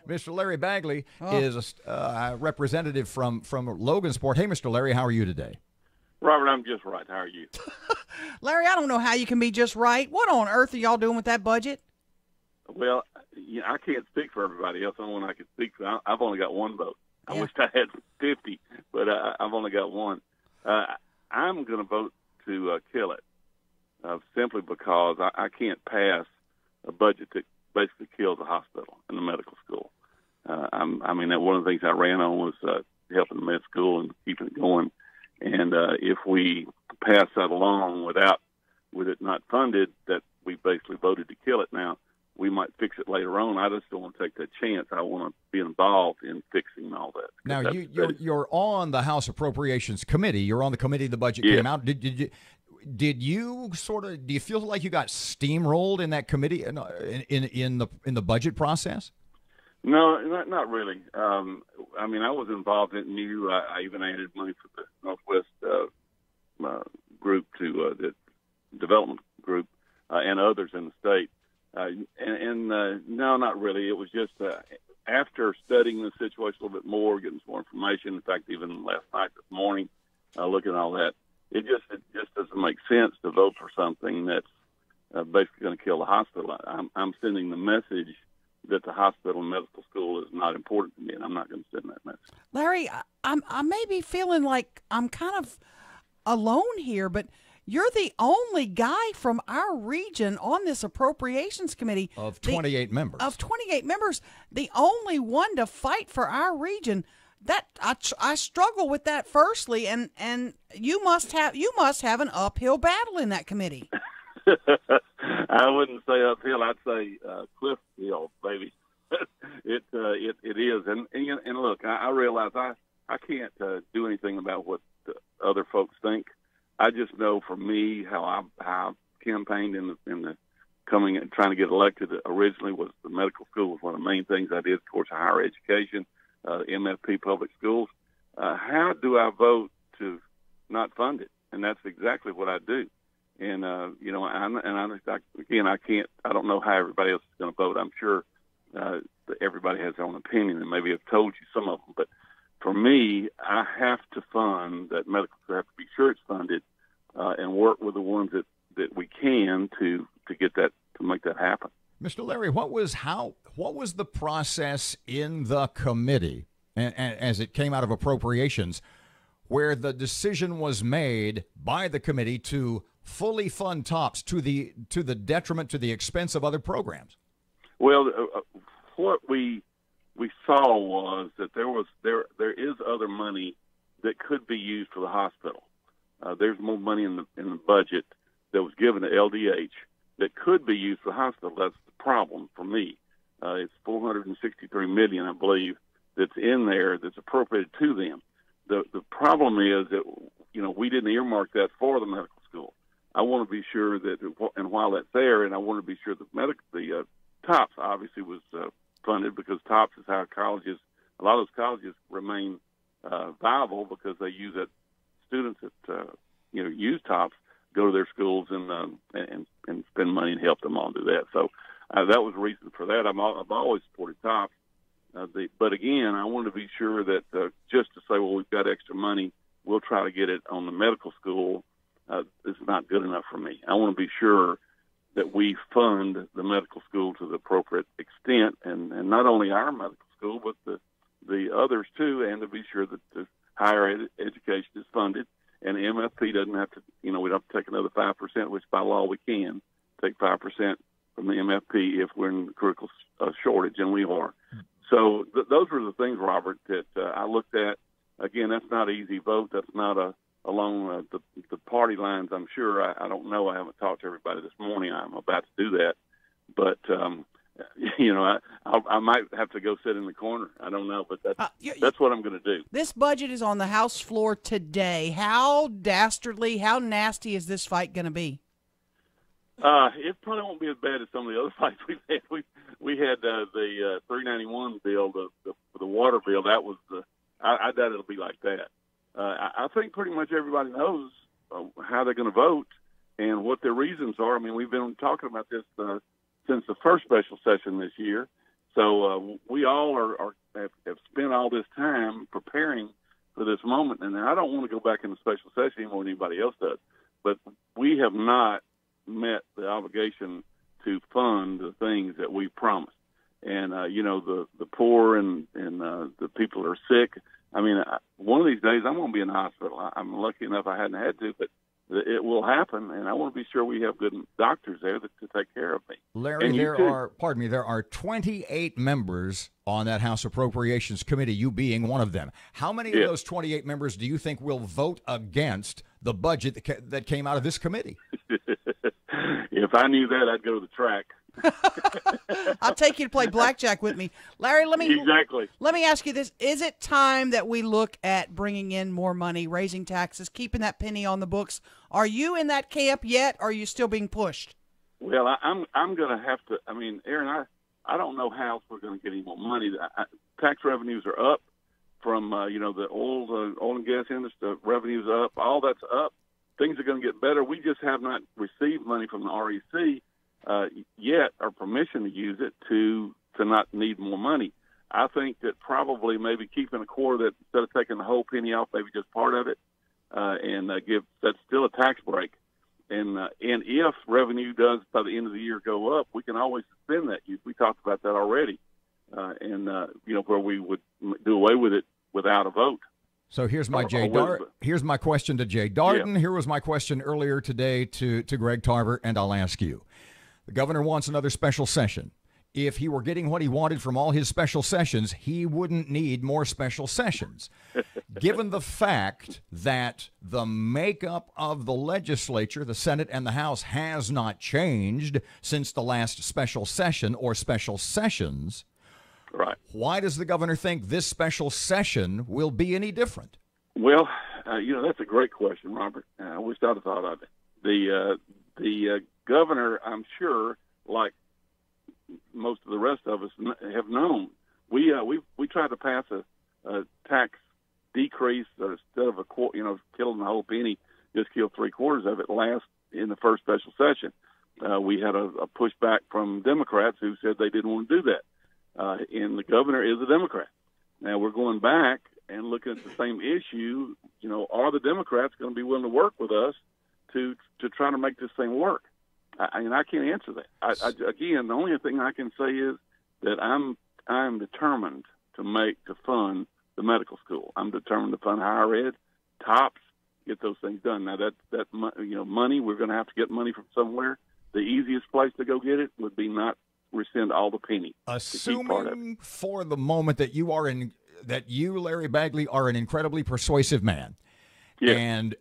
Mr. Larry Bagley is a representative from Logansport. Hey, Mr. Larry, how are you today? Robert, I'm just right. How are you? Larry, I don't know how you can be just right. What on earth are y'all doing with that budget? Well, I can't speak for everybody else. The only one I can speak for, I've only got one vote. I wish I had 50, but I've only got one. I'm going to vote to kill it, simply because I can't pass a budget that basically kills a hospital and the medical school. I mean, one of the things I ran on was helping the med school and keeping it going. And if we pass that along with it not funded, that we basically voted to kill it. Now, we might fix it later on. I just don't want to take that chance. I want to be involved in fixing all that. Now, you're on the House Appropriations Committee. You're on the committee the budget came out. Do you feel like you got steamrolled in that committee in the budget process? No, not really. I mean, I was involved in new. I even added money for the Northwest group to the development group and others in the state. No, not really. It was just after studying the situation a little bit more, getting some more information. In fact, even last night, this morning, looking at all that, it just doesn't make sense to vote for something that's basically going to kill the hospital. I'm sending the message that the hospital and medical school is not important to me, and I'm not going to send that message. Larry, I may be feeling like I'm kind of alone here, but you're the only guy from our region on this Appropriations Committee. Of 28 members. Of 28 members, the only one to fight for our region. That I struggle with that firstly, and you must have an uphill battle in that committee. I wouldn't say uphill. I'd say cliff hill, baby. It is, and look, I realize I can't do anything about what other folks think. I just know for me how I campaigned in the coming and trying to get elected. Originally was the medical school was one of the main things I did. Of course, higher education, MFP public schools. How do I vote to not fund it? And that's exactly what I do. And I can't. I don't know how everybody else is going to vote. I'm sure that everybody has their own opinion, and maybe I've told you some of them. But for me, I have to fund that medical school. I have to be sure it's funded, and work with the ones that we can to get that, to make that happen. Mr. Larry, what was the process in the committee, and as it came out of appropriations, where the decision was made by the committee to fully fund TOPS to the detriment, to the expense of other programs? Well, what we saw was that there is other money that could be used for the hospital. There's more money in the budget that was given to LDH that could be used for the hospital. That's the problem for me. It's $463 million, I believe, that's in there that's appropriated to them. The problem is that we didn't earmark that for the medical school. I want to be sure that, and while that's there, and I want to be sure the TOPS obviously was funded, because TOPS is how colleges, a lot of those colleges remain viable, because they use it. Students that use TOPS go to their schools and spend money and help them all do that. So that was the reason for that. I've always supported TOPS, but again, I wanted to be sure that just to say, well, we've got extra money, we'll try to get it on the medical school. It's not good enough for me. I want to be sure that we fund the medical school to the appropriate extent, and not only our medical school, but the others too, and to be sure that the higher education is funded, and MFP doesn't have to, we don't have to take another 5%, which by law we can take 5% from the MFP if we're in critical shortage, and we are. So those were the things, Robert, that I looked at. Again, that's not an easy vote. That's not along the party lines, I'm sure. I don't know. I haven't talked to everybody this morning. I'm about to do that. But, I might have to go sit in the corner. I don't know, but that's what I'm going to do. This budget is on the House floor today. How dastardly, how nasty is this fight going to be? It probably won't be as bad as some of the other fights we've had. We had the 391 bill, the water bill. That was I doubt it'll be like that. I think pretty much everybody knows how they're going to vote and what their reasons are. I mean, we've been talking about this since the first special session this year. So we all have spent all this time preparing for this moment, and I don't want to go back into special session any more than anybody else does, but we have not met the obligation to fund the things that we promised. And, the poor and the people that are sick. I mean, one of these days I'm going to be in the hospital. I'm lucky enough I hadn't had to, but it will happen, and I want to be sure we have good doctors there to take care of me. Larry, there are 28 members on that House Appropriations Committee, you being one of them. How many of those 28 members do you think will vote against the budget that came out of this committee? If I knew that, I'd go to the track. I'll take you to play blackjack with me. Larry, let me ask you this. Is it time that we look at bringing in more money, raising taxes, keeping that penny on the books? Are you in that camp yet, or are you still being pushed? Well, I'm going to have to. I mean, Erin, I don't know how we're going to get any more money. Tax revenues are up from the oil and gas industry. Revenues up. All that's up. Things are going to get better. We just have not received money from the REC yet, or permission to use it to not need more money. I think that probably maybe keeping a quarter, that instead of taking the whole penny off, maybe just part of it, and give that's still a tax break. And if revenue does by the end of the year go up, we can always suspend that. We talked about that already, where we would do away with it without a vote. So here's my here's my question to Jay Darden. Yeah. Here was my question earlier today to Greg Tarver, and I'll ask you. The governor wants another special session. If he were getting what he wanted from all his special sessions, he wouldn't need more special sessions. Given the fact that the makeup of the legislature, the Senate and the House, has not changed since the last special session or special sessions, right? Why does the governor think this special session will be any different? Well, that's a great question, Robert. I wish I'd have thought of it. The governor, I'm sure, like most of the rest of us, have known. We tried to pass a tax decrease instead of killing the whole penny, just kill 3/4 of it in the first special session. We had a pushback from Democrats who said they didn't want to do that, and the governor is a Democrat. Now we're going back and looking at the same issue. Are the Democrats going to be willing to work with us to try to make this thing work? I can't answer that. Again, the only thing I can say is that I'm determined to fund the medical school. I'm determined to fund higher ed, TOPS, get those things done. Now that money, we're going to have to get money from somewhere. The easiest place to go get it would be not rescind all the penny. Assuming for the moment that you, Larry Bagley, are an incredibly persuasive man. Yeah.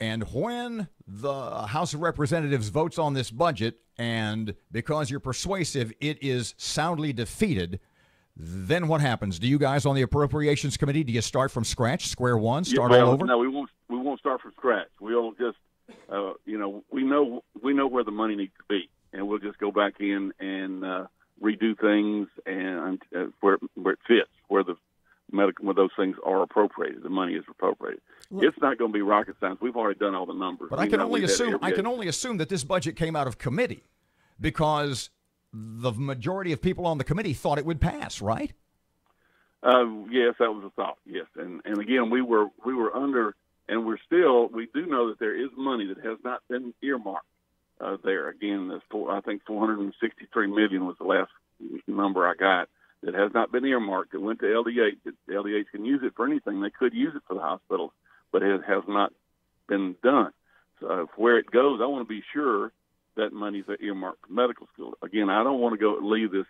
And when the House of Representatives votes on this budget, and because you're persuasive, it is soundly defeated, then what happens? Do you guys on the Appropriations Committee, do you start from scratch, square one, all over? No, we won't start from scratch. We'll just, we know where the money needs to be, and we'll just go back in and redo things and where it fits, where those things are appropriated, the money is appropriated. It's not going to be rocket science. We've already done all the numbers. But I can only assume that this budget came out of committee because the majority of people on the committee thought it would pass, right? Yes, that was a thought. Yes, and again, we were under, and we do know that there is money that has not been earmarked there. Again, I think $463 million was the last number I got. That has not been earmarked. It went to LDH. LDH can use it for anything. They could use it for the hospitals, but it has not been done. So where it goes, I want to be sure that money's earmarked for medical school. Again, I don't want to leave this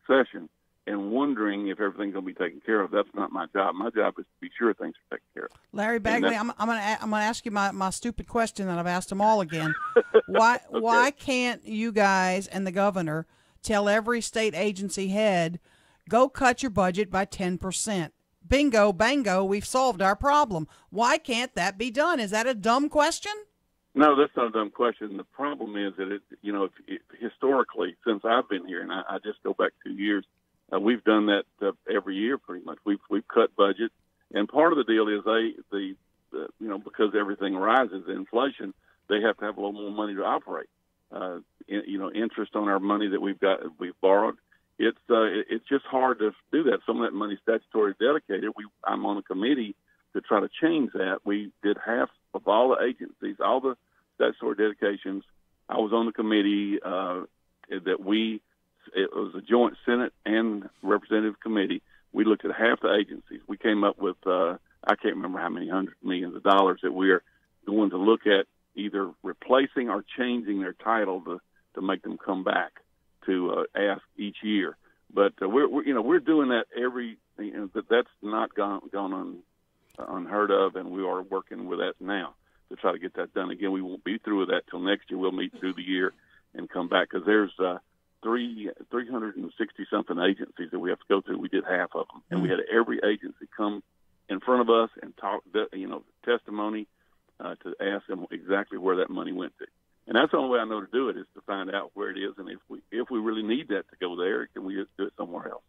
session and wondering if everything's going to be taken care of. That's not my job. My job is to be sure things are taken care of. Larry Bagley, I'm going to ask you my stupid question that I've asked them all again. Why can't you guys and the governor tell every state agency head, go cut your budget by 10%. Bingo, bango, we've solved our problem. Why can't that be done? Is that a dumb question? No, that's not a dumb question. The problem is that, historically, since I've been here, and I just go back 2 years, we've done that every year pretty much. We've cut budgets. And part of the deal is because everything rises, inflation, they have to have a little more money to operate. Interest on our money that we've borrowed. it's just hard to do that. Some of that money is statutory dedicated. I'm on a committee to try to change that. We did half of all the agencies, all the statutory dedications. I was on the committee it was a joint Senate and Representative committee. We looked at half the agencies. We came up with, I can't remember how many hundreds of millions of dollars that we're going to look at either replacing or changing their title to make them come back to ask each year. But we're doing that that's not gone unheard of, and we are working with that now to try to get that done. Again, we won't be through with that till next year. We'll meet through the year and come back, because there's 360-something agencies that we have to go through. We did half of them, and we had every agency come in front of us and talk, testimony to ask them exactly where that money went to. And that's the only way I know to do it, is to find out where it is, and if we really need that to go there, can we just do it somewhere else?